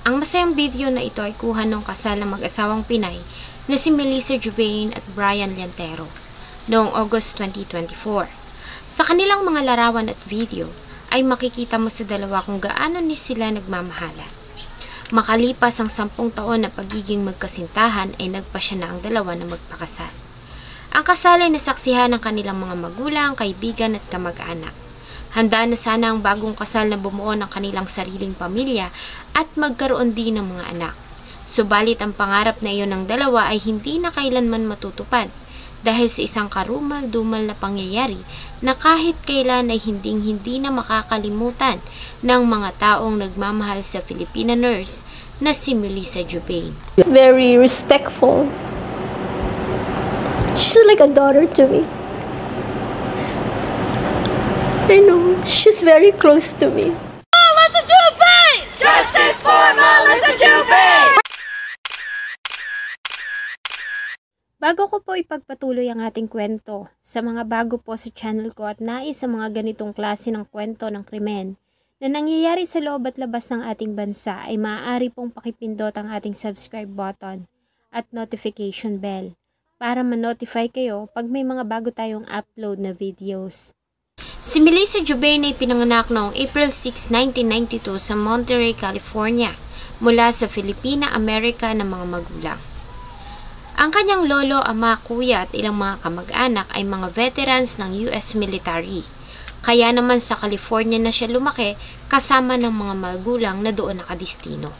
Ang masayang video na ito ay kuha ng kasal ng mag-asawang Pinay na si Melissa Jubain at Brian Llantero noong August 2024. Sa kanilang mga larawan at video ay makikita mo sa dalawa kung gaano ni sila nagmamahalan. Makalipas ang 10 taon na pagiging magkasintahan ay nagpasya na ang dalawa na magpakasal. Ang kasal ay nasaksihan ng kanilang mga magulang, kaibigan at kamag-anak. Handa na sana ang bagong kasal na bumuo ng kanilang sariling pamilya at magkaroon din ng mga anak. Subalit ang pangarap na iyon ng dalawa ay hindi na kailanman matutupad dahil sa isang karumal-dumal na pangyayari na kahit kailan ay hindi na makakalimutan ng mga taong nagmamahal sa Filipina nurse na si Melissa Jubain. Very respectful. She's like a daughter to me. I know, she's very close to me. Melissa Jubain! Justice for Melissa Jubain! Bago ko po ipagpatuloy ang ating kwento, sa mga bago po sa channel ko at nais sa mga ganitong klase ng kwento ng krimen na nangyayari sa loob at labas ng ating bansa ay maaari pong pakipindot ang ating subscribe button at notification bell para ma-notify kayo pag may mga bago tayong upload na videos. Si Melissa Jubain ay pinanganak noong April 6, 1992 sa Monterey, California mula sa Filipina-America ng mga magulang. Ang kanyang lolo, ama, kuya at ilang mga kamag-anak ay mga veterans ng US military. Kaya naman sa California na siya lumaki kasama ng mga magulang na doon nakadistino.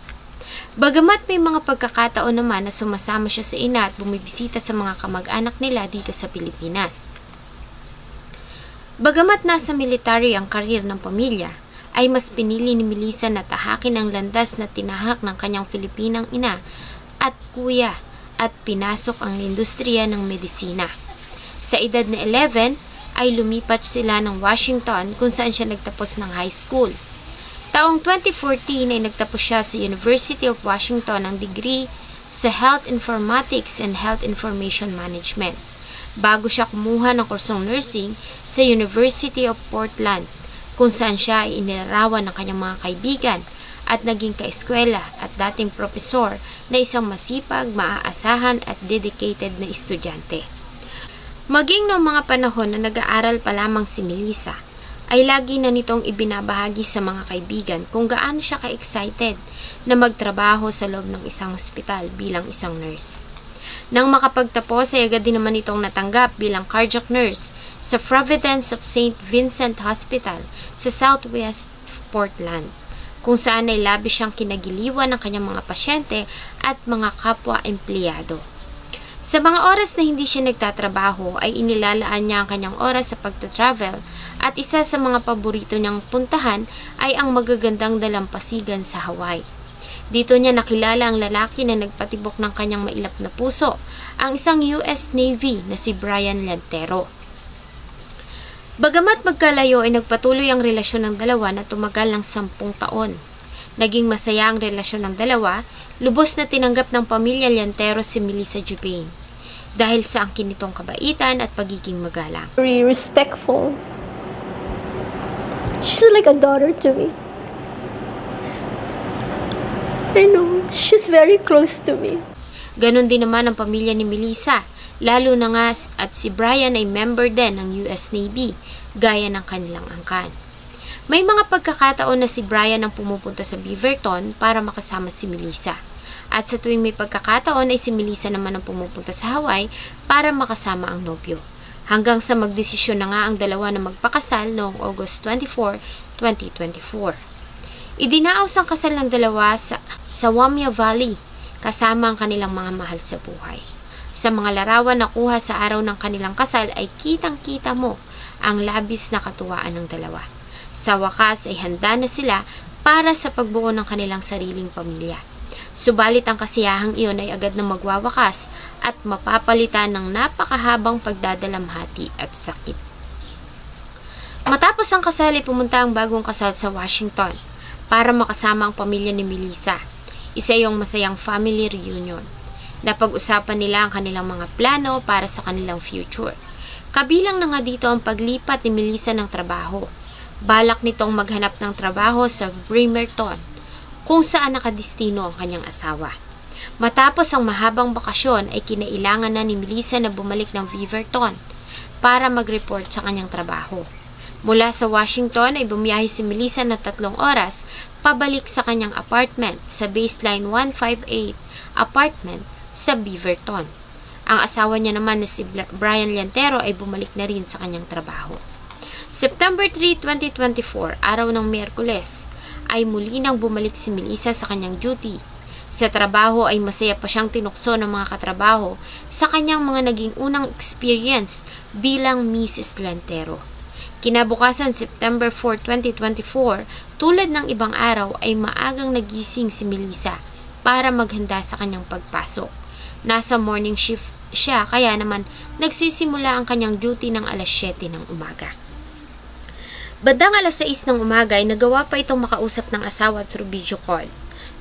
Bagamat may mga pagkakataon naman na sumasama siya sa ina at bumibisita sa mga kamag-anak nila dito sa Pilipinas. Bagamat nasa military ang karir ng pamilya, ay mas pinili ni Melissa na tahakin ang landas na tinahak ng kanyang Filipinang ina at kuya at pinasok ang industriya ng medisina. Sa edad na 11 ay lumipat sila ng Washington kung saan siya nagtapos ng high school. Taong 2014 ay nagtapos siya sa University of Washington ng degree sa Health Informatics and Health Information Management bago siya kumuha ng kursong nursing sa University of Portland kung saan siya ay inilarawan ng kanyang mga kaibigan at naging kaeskwela at dating propesor na isang masipag, maaasahan at dedicated na estudyante. Maging noong mga panahon na nag-aaral pa lamang si Melissa, ay lagi na nitong ibinabahagi sa mga kaibigan kung gaano siya ka-excited na magtrabaho sa loob ng isang ospital bilang isang nurse. Nang makapagtapos ay agad din naman itong natanggap bilang cardiac nurse sa Providence of St. Vincent Hospital sa Southwest Portland, kung saan ay labis siyang kinagiliwan ng kanyang mga pasyente at mga kapwa-empleyado. Sa mga oras na hindi siya nagtatrabaho ay inilalaan niya ang kanyang oras sa pagtatravel at isa sa mga paborito niyang puntahan ay ang magagandang dalampasigan sa Hawaii. Dito niya nakilala ang lalaki na nagpatibok ng kanyang mailap na puso, ang isang US Navy na si Brian Llantero. Bagamat magkalayo ay nagpatuloy ang relasyon ng dalawa na tumagal ng 10 taon. Naging masaya ang relasyon ng dalawa, lubos na tinanggap ng pamilya Llantero si Melissa Jubain dahil sa angkin nitong kabaitan at pagiging magalang. Very respectful. She's like a daughter to me. I know, she's very close to me. Ganon din naman ang pamilya ni Melissa, lalo na nga at si Brian ay member din ng US Navy, gaya ng kanilang angkan. May mga pagkakataon na si Brian ang pumupunta sa Beaverton para makasama si Melissa. At sa tuwing may pagkakataon ay si Melissa naman ang pumupunta sa Hawaii para makasama ang nobyo. Hanggang sa magdesisyon na nga ang dalawa na magpakasal noong August 24, 2024. Idinaos ang kasal ng dalawa sa Waimea Valley kasama ang kanilang mga mahal sa buhay. Sa mga larawan na kuha sa araw ng kanilang kasal ay kitang-kita mo ang labis na katuwaan ng dalawa. Sa wakas ay handa na sila para sa pagbuo ng kanilang sariling pamilya. Subalit ang kasiyahang iyon ay agad na magwawakas at mapapalitan ng napakahabang pagdadalamhati at sakit. Matapos ang kasal ay pumunta ang bagong kasal sa Washington para makasama ang pamilya ni Melissa. Isa yung masayang family reunion. Napag-usapan nila ang kanilang mga plano para sa kanilang future. Kabilang na nga dito ang paglipat ni Melissa ng trabaho. Balak nitong maghanap ng trabaho sa Bremerton kung saan nakadistino ang kanyang asawa. Matapos ang mahabang bakasyon ay kinailangan na ni Melissa na bumalik ng Beaverton para mag-report sa kanyang trabaho. Mula sa Washington ay bumiyahe si Melissa na 3 oras pabalik sa kanyang apartment sa Baseline 158 apartment sa Beaverton. Ang asawa niya naman na si Brian Llantero ay bumalik na rin sa kanyang trabaho. September 3, 2024, araw ng Miyerkules, ay muli nang bumalik si Melissa sa kanyang duty. Sa trabaho ay masaya pa siyang tinukso ng mga katrabaho sa kanyang mga naging unang experience bilang Mrs. Llantero. Kinabukasan September 4, 2024, tulad ng ibang araw ay maagang nagising si Melissa para maghanda sa kanyang pagpasok. Nasa morning shift siya kaya naman nagsisimula ang kanyang duty ng alas 7 ng umaga. Bandang alas 6 ng umaga ay nagawa pa itong makausap ng asawa through video call.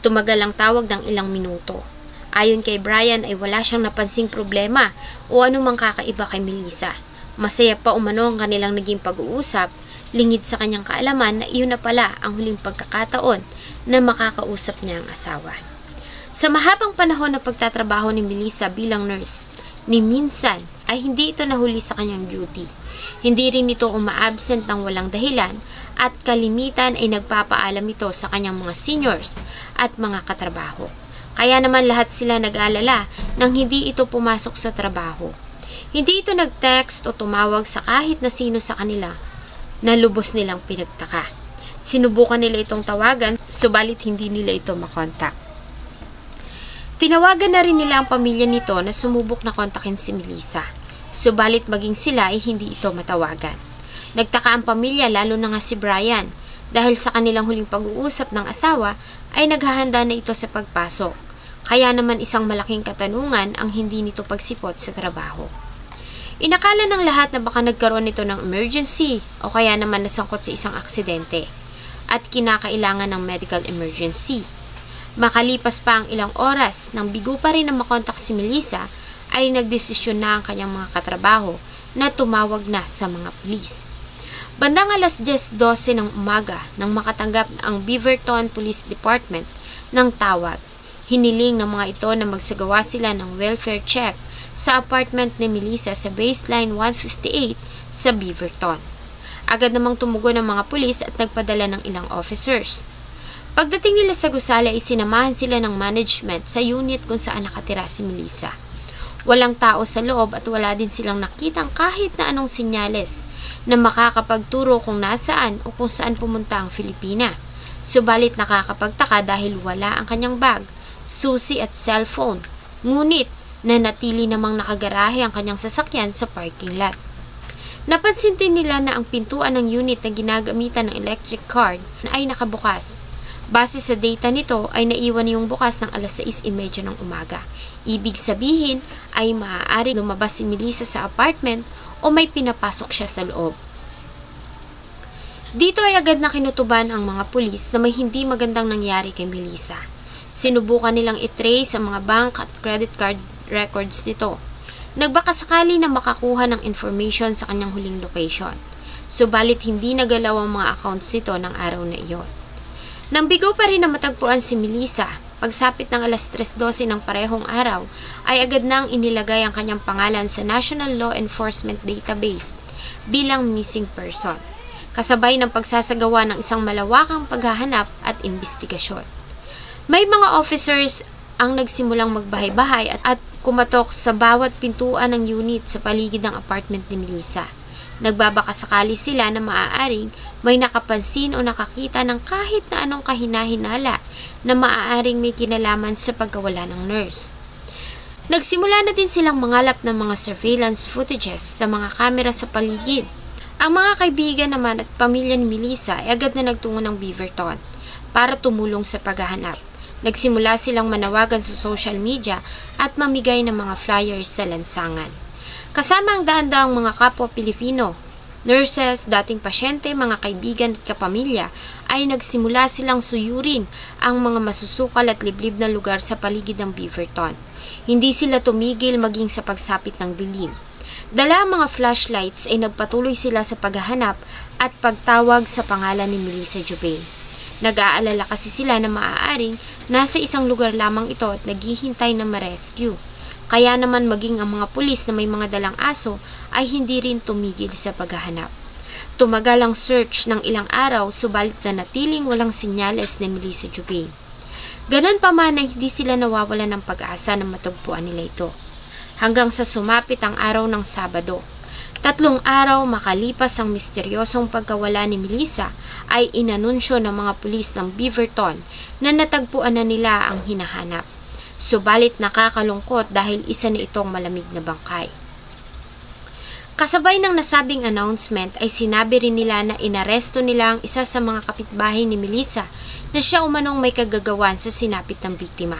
Tumagal ang tawag ng ilang minuto. Ayon kay Brian ay wala siyang napansing problema o anumang kakaiba kay Melissa. Masaya pa umano ang kanilang naging pag-uusap, lingid sa kanyang kaalaman na iyon na pala ang huling pagkakataon na makakausap niya ang asawa. Sa mahabang panahon na pagtatrabaho ni Melissa bilang nurse, ni minsan ay hindi ito nahuli sa kanyang duty. Hindi rin ito uma-absent ng walang dahilan at kalimitan ay nagpapaalam ito sa kanyang mga seniors at mga katrabaho. Kaya naman lahat sila nag-alala nang hindi ito pumasok sa trabaho. Hindi ito nag-text o tumawag sa kahit na sino sa kanila na lubos nilang pinagtaka. Sinubukan nila itong tawagan, subalit hindi nila ito makontak. Tinawagan na rin nila ang pamilya nito na sumubok na kontakin si Melissa. Subalit maging sila ay hindi ito matawagan. Nagtaka ang pamilya lalo na nga si Brian dahil sa kanilang huling pag-uusap ng asawa ay naghahanda na ito sa pagpasok. Kaya naman isang malaking katanungan ang hindi nito pagsipot sa trabaho. Inakala ng lahat na baka nagkaroon nito ng emergency o kaya naman nasangkot sa isang aksidente at kinakailangan ng medical emergency. Makalipas pa ang ilang oras nang bigo pa rin na makontak si Melissa ay nagdesisyon na ang kanyang mga katrabaho na tumawag na sa mga pulis. Bandang alas 10:12 ng umaga nang makatanggap ang Beaverton Police Department ng tawag, hiniling ng mga ito na magsagawa sila ng welfare check sa apartment ni Melissa sa Baseline 158 sa Beaverton. Agad namang tumugon ang mga pulis at nagpadala ng ilang officers. Pagdating nila sa gusali ay sinamahan sila ng management sa unit kung saan nakatira si Melissa. Walang tao sa loob at wala din silang nakitang kahit na anong sinyales na makakapagturo kung nasaan o kung saan pumunta ang Filipina. Subalit nakakapagtaka dahil wala ang kanyang bag, susi at cellphone. Ngunit nanatili namang nakagarahe ang kanyang sasakyan sa parking lot. Napansin din nila na ang pintuan ng unit na ginagamitan ng electric card ay nakabukas. Base sa data nito ay naiwan yung bukas ng alas 6:30 ng umaga. Ibig sabihin ay maaari lumabas si Melissa sa apartment o may pinapasok siya sa loob. Dito ay agad na kinutuban ang mga pulis na may hindi magandang nangyari kay Melissa. Sinubukan nilang i-trace ang mga bank at credit card records nito. Nagbakasakali na makakuha ng information sa kanyang huling location. Subalit hindi nagalaw ang mga accounts nito ng araw na iyon. Nang bigo pa rin na matagpuan si Melissa, pagsapit ng alas 3:12 ng parehong araw, ay agad nang inilagay ang kanyang pangalan sa National Law Enforcement Database bilang missing person, kasabay ng pagsasagawa ng isang malawakang paghahanap at investigasyon. May mga officers ang nagsimulang magbahay-bahay at kumatok sa bawat pintuan ng unit sa paligid ng apartment ni Melissa. Nagbabakasakali sila na maaaring may nakapansin o nakakita ng kahit na anong kahinahinala na maaaring may kinalaman sa pagkawala ng nurse. Nagsimula na din silang mangalap ng mga surveillance footages sa mga kamera sa paligid. Ang mga kaibigan naman at pamilya ni Melissa ay agad na nagtungo ng Beaverton para tumulong sa paghahanap. Nagsimula silang manawagan sa social media at mamigay ng mga flyers sa lansangan. Kasama ang daan-daang mga kapwa Pilipino, nurses, dating pasyente, mga kaibigan at kapamilya, ay nagsimula silang suyurin ang mga masusukal at liblib na lugar sa paligid ng Beaverton. Hindi sila tumigil maging sa pagsapit ng dilim. Dala ang mga flashlights ay nagpatuloy sila sa paghahanap at pagtawag sa pangalan ni Melissa Jubei. Nag-aalala kasi sila na maaaring nasa isang lugar lamang ito at naghihintay na ma-rescue. Kaya naman maging ang mga pulis na may mga dalang aso ay hindi rin tumigil sa paghahanap. Tumagal ang search ng ilang araw subalit na natiling walang sinyales ni Melissa Jubei. Ganon pa man ay hindi sila nawawala ng pag-asa na matagpuan nila ito. Hanggang sa sumapit ang araw ng Sabado. 3 araw makalipas ang misteryosong pagkawala ni Melissa ay inanunsyo ng mga pulis ng Beaverton na natagpuan na nila ang hinahanap. Subalit nakakalungkot dahil isa na itong malamig na bangkay. Kasabay ng nasabing announcement ay sinabi rin nila na inaresto nila ang isa sa mga kapitbahay ni Melissa na siya umanong may kagagawan sa sinapit ng biktima.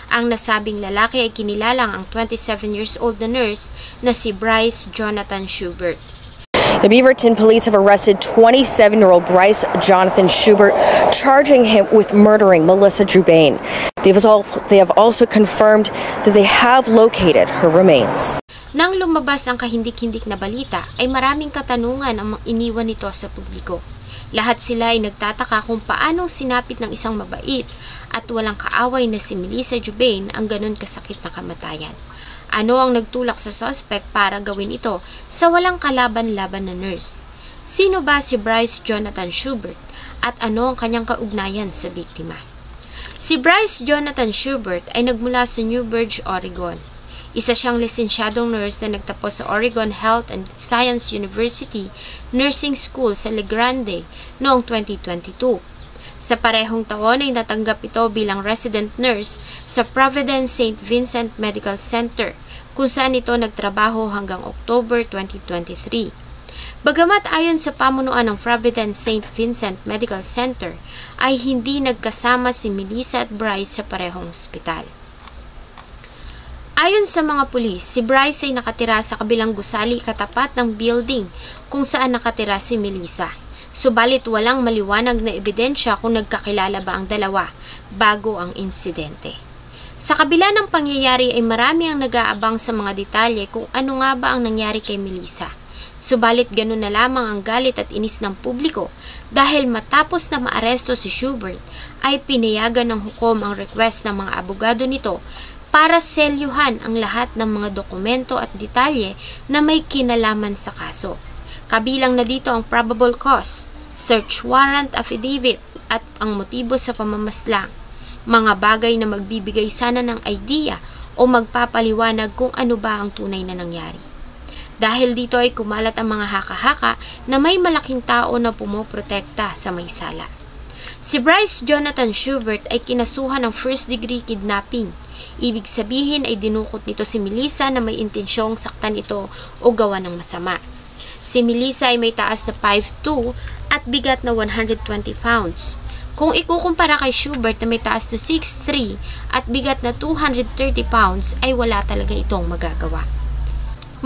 Ang nasabing lalaki ay kinilalang ang 27 years old na nurse na si Bryce Jonathan Schubert. The Beaverton police have arrested 27-year-old Bryce Jonathan Schubert, charging him with murdering Melissa Jubei. They have also confirmed that they have located her remains. Nang lumabas ang kahindik-hindik na balita, ay maraming katanungan ang iniwan nito sa publiko. Lahat sila ay nagtataka kung paanong sinapit ng isang mabait at walang kaaway na si Melissa Jubei ang ganun kasakit na kamatayan. Ano ang nagtulak sa suspect para gawin ito sa walang kalaban-laban na nurse? Sino ba si Bryce Jonathan Schubert at ano ang kanyang kaugnayan sa biktima? Si Bryce Jonathan Schubert ay nagmula sa Newberg, Oregon. Isa siyang lisensyadong nurse na nagtapos sa Oregon Health and Science University Nursing School sa La Grande noong 2022. Sa parehong taon ay natanggap ito bilang resident nurse sa Providence St. Vincent Medical Center, kung saan ito nagtrabaho hanggang October 2023. Bagamat ayon sa pamunuan ng Providence St. Vincent Medical Center, ay hindi nagkasama si Melissa at Bryce sa parehong ospital. Ayon sa mga pulis, si Bryce ay nakatira sa kabilang gusali katapat ng building kung saan nakatira si Melissa. Subalit walang maliwanag na ebidensya kung nagkakilala ba ang dalawa bago ang insidente. Sa kabila ng pangyayari ay marami ang nag-aabang sa mga detalye kung ano nga ba ang nangyari kay Melissa. Subalit ganun na lamang ang galit at inis ng publiko dahil matapos na maaresto si Schubert ay pinayagan ng hukom ang request ng mga abogado nito para selyuhan ang lahat ng mga dokumento at detalye na may kinalaman sa kaso. Kabilang na dito ang probable cause, search warrant affidavit at ang motibo sa pamamaslang, mga bagay na magbibigay sana ng idea o magpapaliwanag kung ano ba ang tunay na nangyari. Dahil dito ay kumalat ang mga haka-haka na may malaking tao na pumoprotekta sa may sala. Si Bryce Jonathan Schubert ay kinasuhan ng first-degree kidnapping. Ibig sabihin ay dinukot nito si Melissa na may intensyong saktan ito o gawa ng masama. Si Melissa ay may taas na 5'2" at bigat na 120 pounds. Kung ikukumpara kay Schubert na may taas na 6'3" at bigat na 230 pounds ay wala talaga itong magagawa.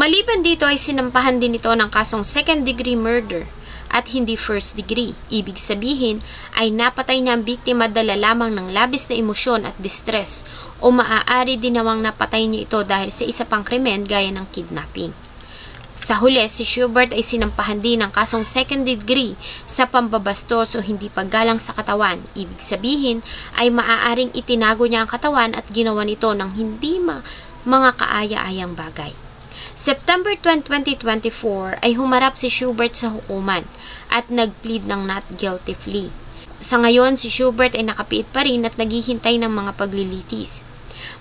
Maliban dito ay sinampahan din ito ng kasong second-degree murder at hindi first degree. Ibig sabihin ay napatay niya ang biktima dala lamang ng labis na emosyon at distress o maaari din namang napatay niya ito dahil sa isa pang krimen gaya ng kidnapping. Sa huli, si Schubert ay sinampahan din ng kasong second degree sa pambabastos o hindi paggalang sa katawan. Ibig sabihin ay maaaring itinago niya ang katawan at ginawa nito ng hindi mga kaaya-ayang bagay. September 2024 ay humarap si Schubert sa hukuman at nag-plead ng not guilty plea. Sa ngayon, si Schubert ay nakapiit pa rin at naghihintay ng mga paglilitis.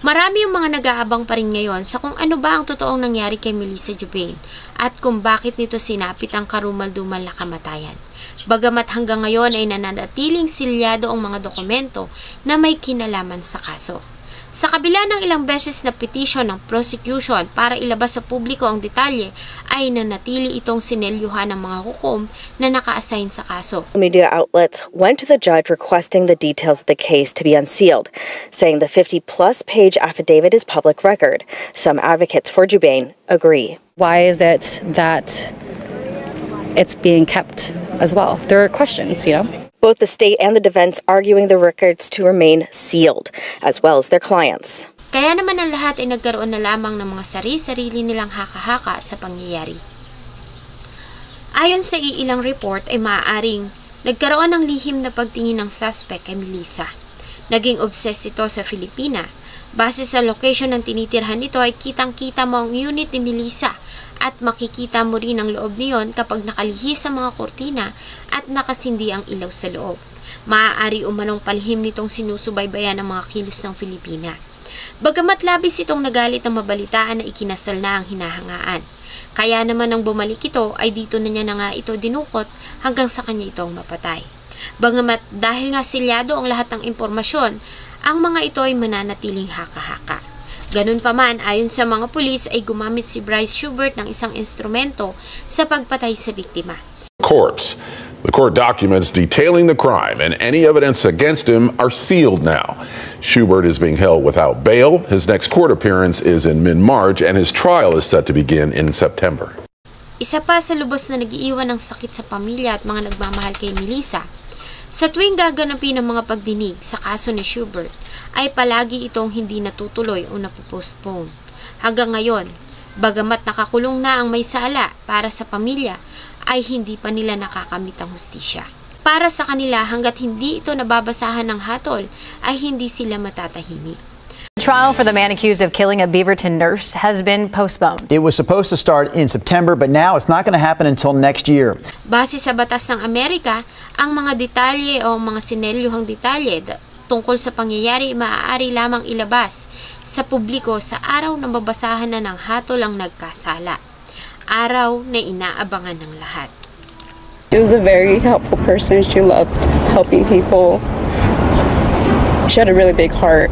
Marami yung mga nag-aabang pa rin ngayon sa kung ano ba ang totoong nangyari kay Melissa Jubei at kung bakit nito sinapit ang karumal-dumal na kamatayan. Bagamat hanggang ngayon ay nananatiling silyado ang mga dokumento na may kinalaman sa kaso. Sa kabila ng ilang beses na petisyon ng prosecution para ilabas sa publiko ang detalye, ay nanatili itong sinelyuhan ng mga hukom na naka-assign sa kaso. Media outlets went to the judge requesting the details of the case to be unsealed, saying the 50-plus page affidavit is public record. Some advocates for Jubei agree. Why is it that it's being kept as well? There are questions, Both the state and the defense arguing the records to remain sealed, as well as their clients. Kaya naman ang lahat ay nagkaroon na lamang ng mga sarili nilang haka-haka sa pangyayari. Ayon sa iilang report ay maaaring Nagkaroon ng lihim na pagtingin ng suspect kay Melissa. Naging obsessed ito sa Filipina. Base sa location ng tinitirhan nito ay kitang-kita mo ang unit ni Melissa at makikita mo rin ang loob niyon kapag nakalihis sa mga kortina at nakasindi ang ilaw sa loob. Maaari umanong palihim nitong sinusubaybayan ng mga kilos ng Filipina. Bagamat labis itong nagalit ng mabalitaan na ikinasal na ang hinahangaan. Kaya naman nang bumalik ito ay dito na niya na nga ito dinukot hanggang sa kanya itong mapatay. Bagamat dahil nga silyado ang lahat ng impormasyon, ang mga ito ay mananatiling haka-haka. Ganun pa man, ayon sa mga pulis ay gumamit si Bryce Schubert ng isang instrumento sa pagpatay sa biktima. Corpse. The court documents detailing the crime and any evidence against him are sealed now. Schubert is being held without bail. His next court appearance is in mid-March and his trial is set to begin in September. Isa pa sa lubos na nag-iiwan ng sakit sa pamilya at mga nagmamahal kay Melissa, sa tuwing gaganapin ang mga pagdinig sa kaso ni Schubert, ay palagi itong hindi natutuloy o napopostpone. Hanggang ngayon, bagamat nakakulong na ang may sala para sa pamilya, ay hindi pa nila nakakamit ang hustisya. Para sa kanila, hanggat hindi ito nababasahan ng hatol, ay hindi sila matatahimik. The trial for the man accused of killing a Beaverton nurse has been postponed. It was supposed to start in September, but now it's not going to happen until next year. Base sa batas ng Amerika, ang mga detalye o mga sinelyuhang detalye tungkol sa pangyayari maaari lamang ilabas sa publiko sa araw na mabasahan na ng hatol ang nagkasala. Araw na inaabangan ng lahat. She was a very helpful person. She loved helping people. She had a really big heart.